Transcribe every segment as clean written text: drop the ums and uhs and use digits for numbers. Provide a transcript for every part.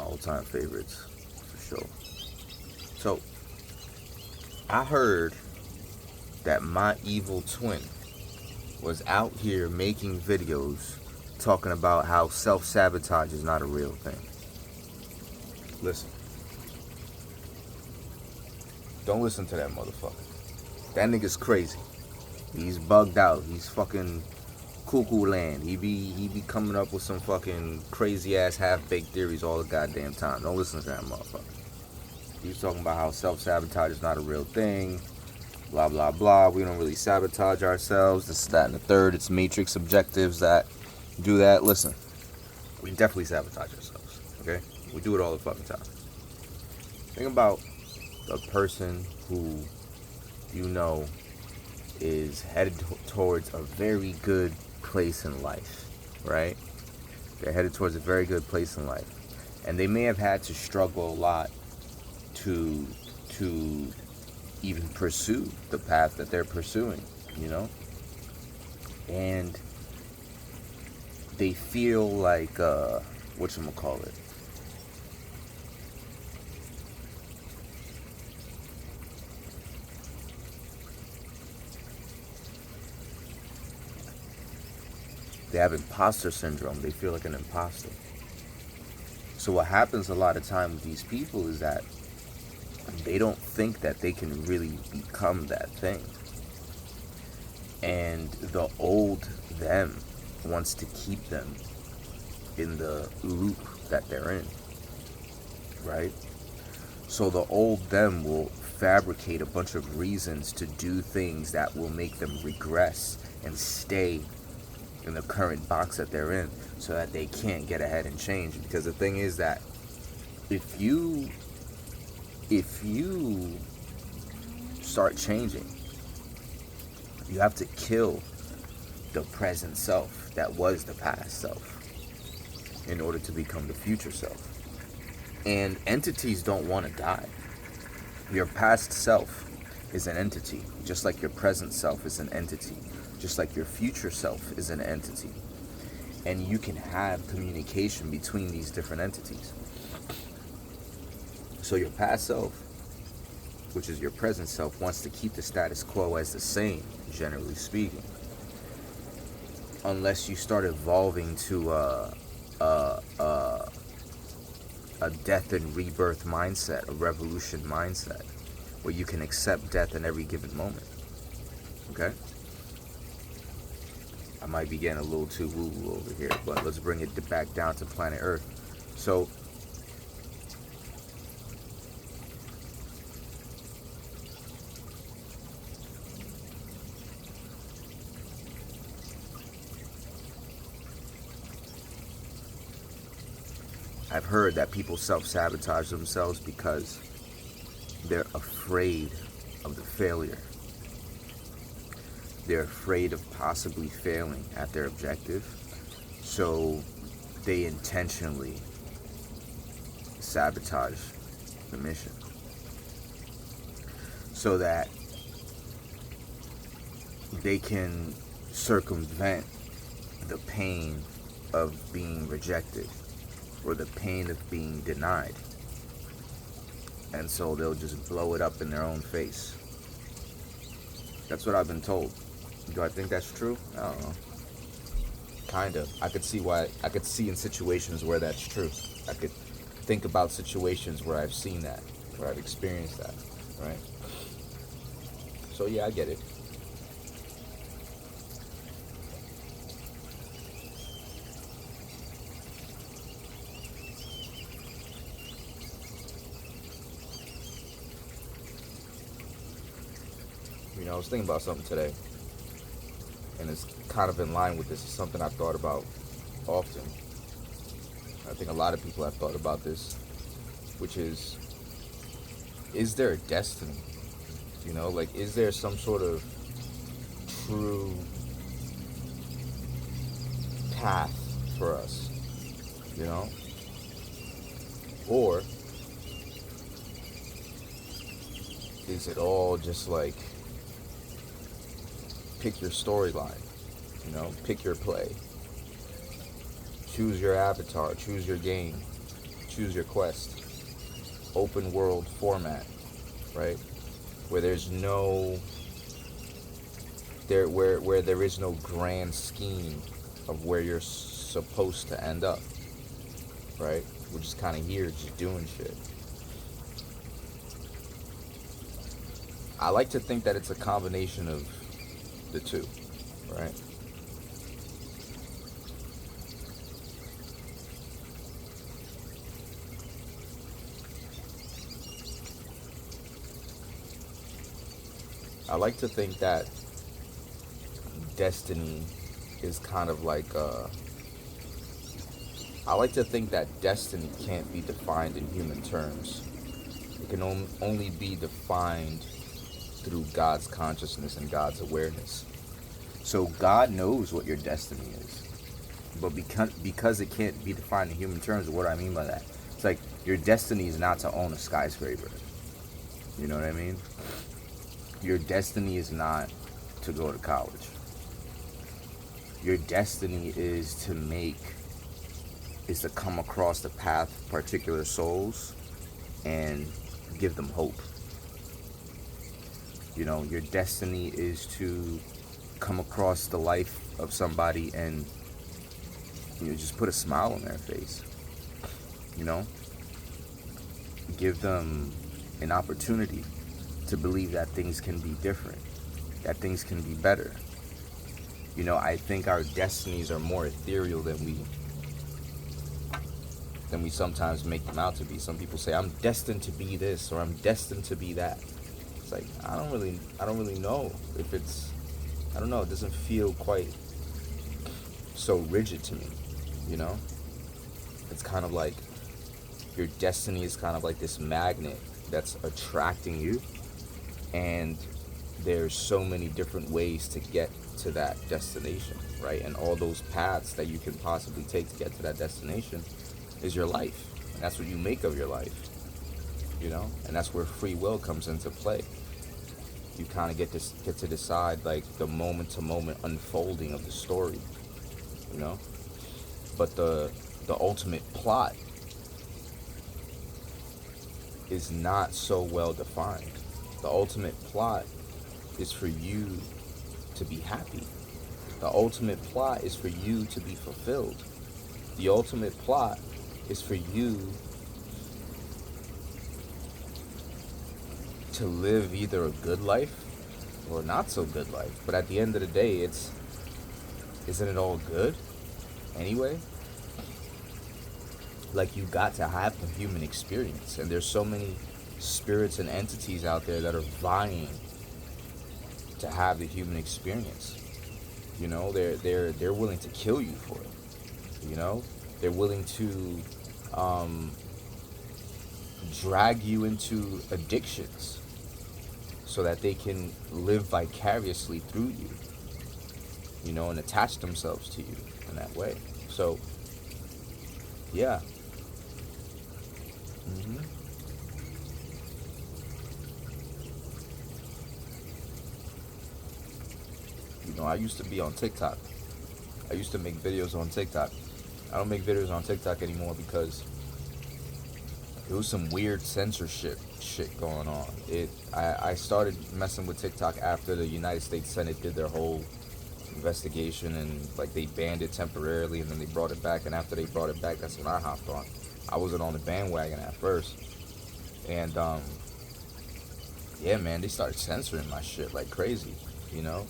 all-time favorites for sure. So I heard that my evil twin was out here making videos talking about how self-sabotage is not a real thing. Listen. Don't listen to that motherfucker. That nigga's crazy. He's bugged out. He's fucking cuckoo land. He be coming up with some fucking crazy ass half-baked theories all the goddamn time. Don't listen to that motherfucker. He's talking about how self-sabotage is not a real thing. Blah, blah, blah. We don't really sabotage ourselves. This, that, and the third. It's matrix objectives that do that. Listen, we definitely sabotage ourselves. Okay? We do it all the fucking time. Think about a person who you know is headed towards a very good place in life, right? They're headed towards a very good place in life. And they may have had to struggle a lot to even pursue the path that they're pursuing, you know? And they feel like, whatchamacallit? They have imposter syndrome. They feel like an imposter. So what happens a lot of time with these people is that they don't think that they can really become that thing. And the old them wants to keep them in the loop that they're in, right? So the old them will fabricate a bunch of reasons to do things that will make them regress and stay in the current box that they're in so that they can't get ahead and change. Because the thing is that if you start changing, you have to kill the present self that was the past self in order to become the future self. And entities don't want to die. Your past self is an entity, just like your present self is an entity, just like your future self is an entity. And you can have communication between these different entities. So your past self, which is your present self, wants to keep the status quo as the same, generally speaking. Unless you start evolving to a death and rebirth mindset, a revolution mindset, where you can accept death in every given moment. Okay? I might be getting a little too woo-woo over here, but let's bring it back down to planet Earth. So, I've heard that people self-sabotage themselves because they're afraid of the failure. They're afraid of possibly failing at their objective, so they intentionally sabotage the mission so that they can circumvent the pain of being rejected or the pain of being denied. And so they'll just blow it up in their own face. That's what I've been told. Do I think that's true? I don't know. Kind of. I could see in situations where that's true. I could think about situations where I've seen that, where I've experienced that, right? So yeah, I get it. You know, I was thinking about something today, and it's kind of in line with this. It's something I've thought about often. I think a lot of people have thought about this, which is there a destiny? You know, like, is there some sort of true path for us? You know? Or is it all just like, pick your storyline, you know, pick your play, choose your avatar, choose your game, choose your quest, open world format, right? Where there's no where there is no grand scheme of where you're supposed to end up, right? We're just kind of here, just doing shit. I like to think that it's a combination of the two, right? I like to think that destiny is kind of like I like to think that destiny can't be defined in human terms. It can only be defined through God's consciousness and God's awareness. So God knows what your destiny is. But because it can't be defined in human terms, what do I mean by that? It's like your destiny is not to own a skyscraper. You know what I mean? Your destiny is not to go to college. Your destiny is to come across the path of particular souls and give them hope. You know, your destiny is to come across the life of somebody and, you know, just put a smile on their face. You know, give them an opportunity to believe that things can be different, that things can be better. You know, I think our destinies are more ethereal than we sometimes make them out to be. Some people say, I'm destined to be this, or I'm destined to be that. It's like, I don't really know if it's, I don't know, it doesn't feel quite so rigid to me, you know? It's kind of like your destiny is kind of like this magnet that's attracting you, and there's so many different ways to get to that destination, right? And all those paths that you can possibly take to get to that destination is your life, and that's what you make of your life, you know? And that's where free will comes into play. You kind of get to decide like the moment to moment unfolding of the story, you know? But the ultimate plot is not so well defined. The ultimate plot is for you to be happy. The ultimate plot is for you to be fulfilled. The ultimate plot is for you to live either a good life or not so good life. But at the end of the day, isn't it all good anyway? Like, you got to have the human experience, and there's so many spirits and entities out there that are vying to have the human experience. You know, they're willing to kill you for it. You know, they're willing to drag you into addictions so that they can live vicariously through you, you know, and attach themselves to you in that way. So, yeah. Mm-hmm. You know, I used to be on TikTok. I used to make videos on TikTok. I don't make videos on TikTok anymore because it was some weird censorship shit going on. I started messing with TikTok after the United States Senate did their whole investigation, and like they banned it temporarily, and then they brought it back, and after they brought it back, that's when I hopped on. I wasn't on the bandwagon at first. And yeah, man, they started censoring my shit like crazy, you know?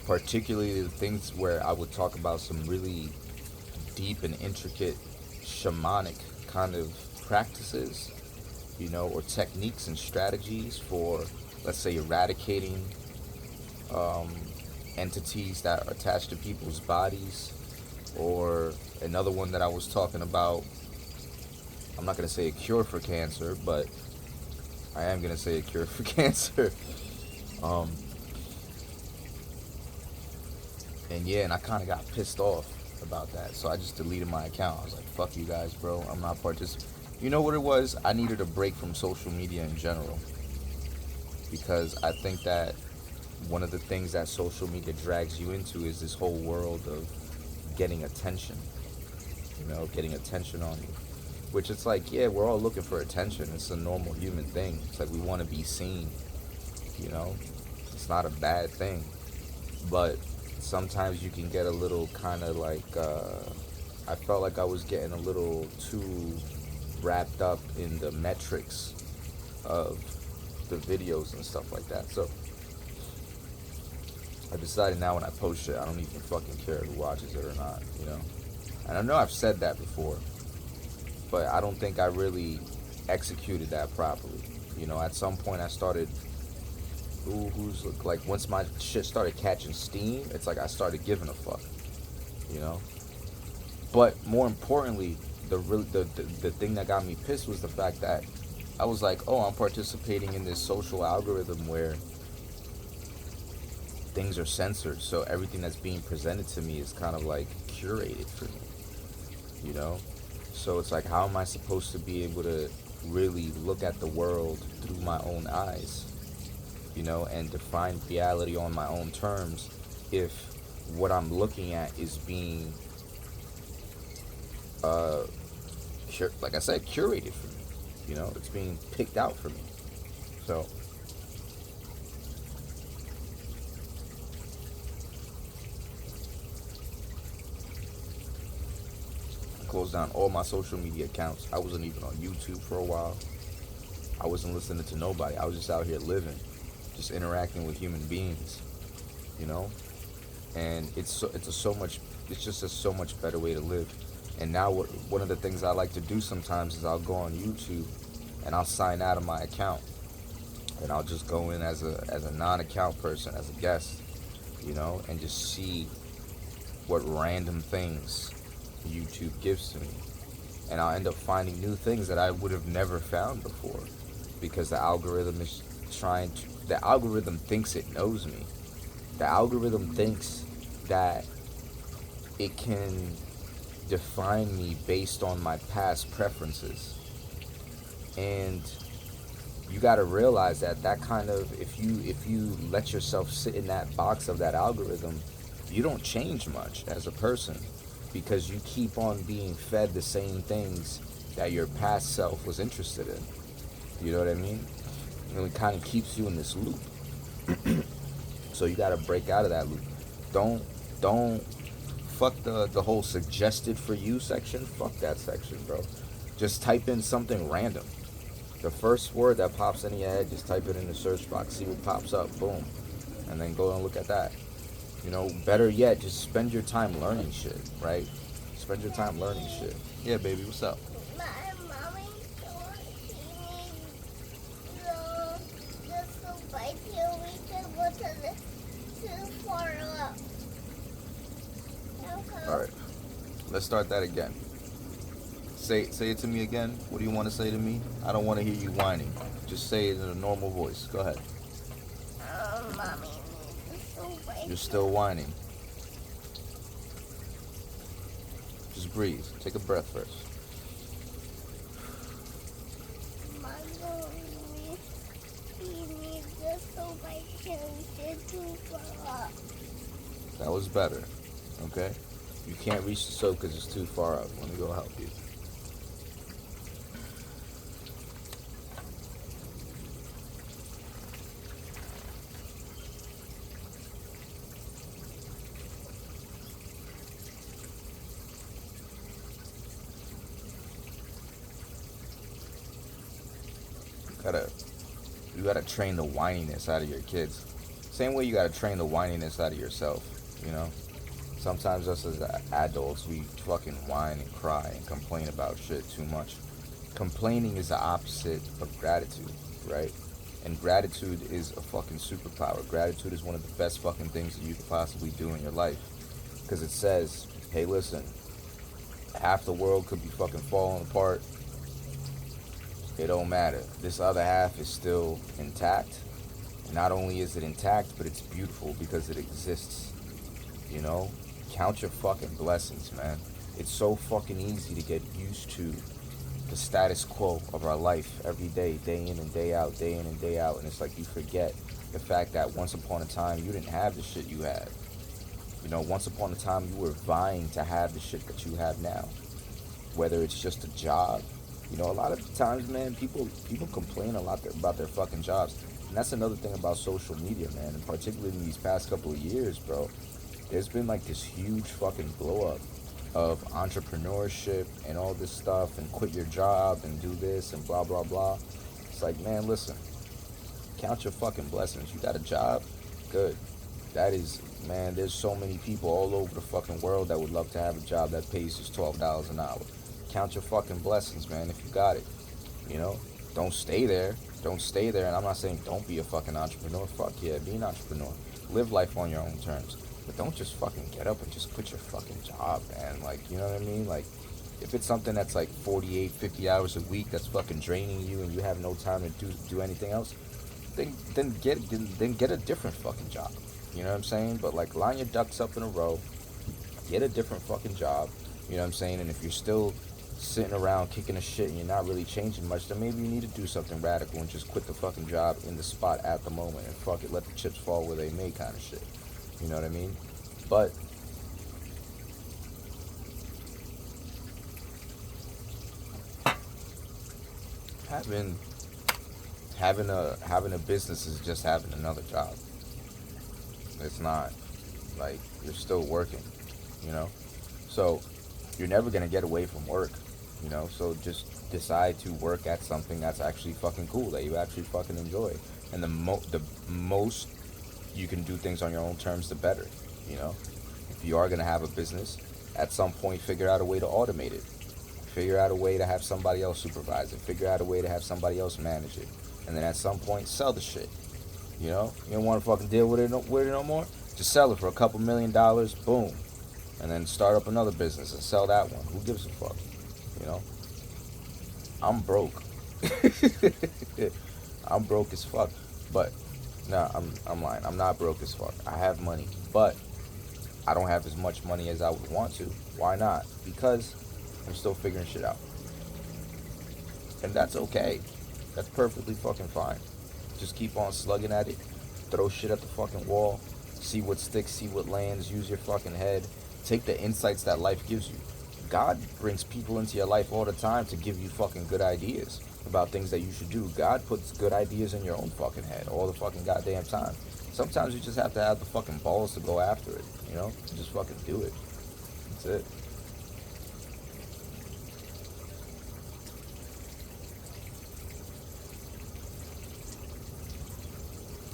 Particularly the things where I would talk about some really deep and intricate shamanic kind of practices, you know, or techniques and strategies for, let's say, eradicating entities that are attached to people's bodies. Or another one that I was talking about, I'm not going to say a cure for cancer, but I am going to say a cure for cancer. And yeah, and I kind of got pissed off about that, so I just deleted my account. I was like, fuck you guys, bro, I'm not participating. You know what it was? I needed a break from social media in general, because I think that one of the things that social media drags you into is this whole world of getting attention, you know, getting attention on you. Which it's like, yeah, we're all looking for attention. It's a normal human thing. It's like we want to be seen, you know? It's not a bad thing. But sometimes you can get a little kind of like, I felt like I was getting a little too wrapped up in the metrics of the videos and stuff like that. So I decided now when I post shit, I don't even fucking care who watches it or not, you know? And I know I've said that before, but I don't think I really executed that properly. You know, at some point I started, who's like, once my shit started catching steam, it's like I started giving a fuck, you know? But more importantly, the thing that got me pissed was the fact that I was like, oh, I'm participating in this social algorithm where things are censored, so everything that's being presented to me is kind of like curated for me, you know? So it's like, how am I supposed to be able to really look at the world through my own eyes, you know, and define reality on my own terms if what I'm looking at is being, like I said, curated for me, you know? It's being picked out for me. So closed down all my social media accounts. I wasn't even on YouTube for a while. I wasn't listening to nobody. I was just out here living, just interacting with human beings, you know. And it's just a so much better way to live. And now one of the things I like to do sometimes is I'll go on YouTube and I'll sign out of my account and I'll just go in as a non-account person, as a guest, you know, and just see what random things YouTube gives to me. And I'll end up finding new things that I would have never found before because the algorithm thinks it knows me. The algorithm thinks that it can define me based on my past preferences. And you got to realize that kind of, if you let yourself sit in that box of that algorithm, you don't change much as a person because you keep on being fed the same things that your past self was interested in. You know what I mean? And it kind of keeps you in this loop. So you got to break out of that loop. Don't fuck the whole suggested for you section. Fuck that section, bro. Just type in something random. The first word that pops in your head, just type it in the search box, see what pops up, boom, and then go and look at that. You know, better yet, just spend your time learning shit, right? Spend your time learning shit. Yeah, baby, what's up? My mommy told me the super till we can go to the too far up. Okay. All right, let's start that again. Say it to me again. What do you want to say to me? I don't want to hear you whining. Just say it in a normal voice. Go ahead. Mommy needs the super. You're still whining. Just breathe. Take a breath first. Mommy, he needs the super till we can too far up. That was better. Okay? You can't reach the soap because it's too far up. Let me go help you. You gotta train the whininess out of your kids. Same way you gotta train the whininess out of yourself, you know? Sometimes us as adults, we fucking whine and cry and complain about shit too much. Complaining is the opposite of gratitude, right? And gratitude is a fucking superpower. Gratitude is one of the best fucking things that you could possibly do in your life. Because it says, hey, listen, half the world could be fucking falling apart. It don't matter. This other half is still intact. And not only is it intact, but it's beautiful because it exists. You know? Count your fucking blessings, man. It's so fucking easy to get used to the status quo of our life every day, day in and day out, day in and day out. And it's like you forget the fact that once upon a time, you didn't have the shit you had. You know, once upon a time, you were vying to have the shit that you have now. Whether it's just a job, You know, a lot of times, man, people complain a lot about their fucking jobs, and that's another thing about social media, man. And particularly in these past couple of years, bro, there's been like this huge fucking blow up of entrepreneurship and all this stuff, and quit your job and do this and blah blah blah. It's like, man, listen, count your fucking blessings. You got a job, good. That is, man, there's so many people all over the fucking world that would love to have a job that pays just $12 an hour. Count your fucking blessings, man, if you got it. You know? Don't stay there. Don't stay there. And I'm not saying don't be a fucking entrepreneur. Fuck yeah, be an entrepreneur. Live life on your own terms. But don't just fucking get up and just quit your fucking job, man. Like, you know what I mean? Like, if it's something that's like 48, 50 hours a week that's fucking draining you and you have no time to do anything else, then get a different fucking job. You know what I'm saying? But like, line your ducks up in a row, get a different fucking job. You know what I'm saying? And if you're still sitting around kicking a shit and you're not really changing much, then maybe you need to do something radical and just quit the fucking job in the spot at the moment and fuck it, let the chips fall where they may kind of shit. You know what I mean? But having a business is just having another job. It's not like you're still working, you know? So you're never gonna get away from work, you know? So just decide to work at something that's actually fucking cool, that you actually fucking enjoy. And the most you can do things on your own terms, the better, you know? If you are gonna have a business, at some point figure out a way to automate it. Figure out a way to have somebody else supervise it. Figure out a way to have somebody else manage it. And then at some point, sell the shit. You know, you don't want to fucking deal with it no more. Just sell it for a couple $1,000,000, boom, and then start up another business and sell that one. Who gives a fuck? You know, I'm broke. I'm broke as fuck. But nah, I'm lying. I'm not broke as fuck. I have money, but I don't have as much money as I would want to. Why not? Because I'm still figuring shit out, and that's okay. That's perfectly fucking fine. Just keep on slugging at it. Throw shit at the fucking wall. See what sticks, see what lands. Use your fucking head. Take the insights that life gives you. God brings people into your life all the time to give you fucking good ideas about things that you should do. God puts good ideas in your own fucking head all the fucking goddamn time. Sometimes you just have to have the fucking balls to go after it, you know? Just fucking do it. That's it.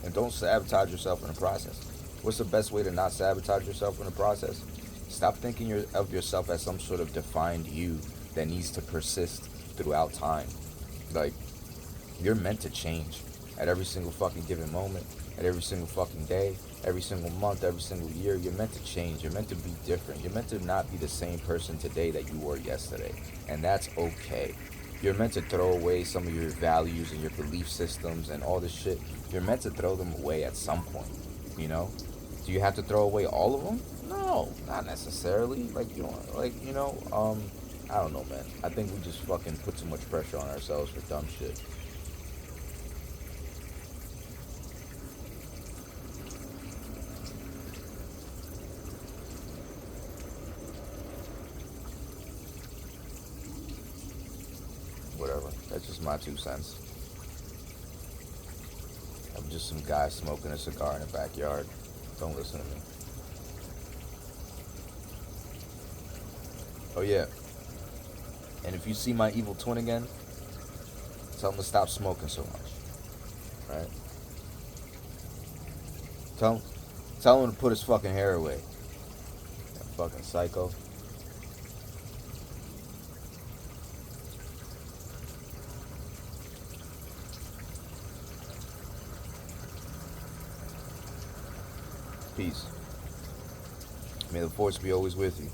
And don't sabotage yourself in the process. What's the best way to not sabotage yourself in the process? Stop thinking of yourself as some sort of defined you that needs to persist throughout time. Like, you're meant to change at every single fucking given moment, at every single fucking day, every single month, every single year. You're meant to change. You're meant to be different. You're meant to not be the same person today that you were yesterday. And that's okay. You're meant to throw away some of your values and your belief systems and all this shit. You're meant to throw them away at some point, you know? Do you have to throw away all of them? No, not necessarily. Like, you know, I don't know, man. I think we just fucking put too much pressure on ourselves for dumb shit. Whatever. That's just my 2 cents. I'm just some guy smoking a cigar in the backyard. Don't listen to me. Oh yeah. And if you see my evil twin again, tell him to stop smoking so much. Right? Tell him to put his fucking hair away. That fucking psycho. Peace. May the force be always with you.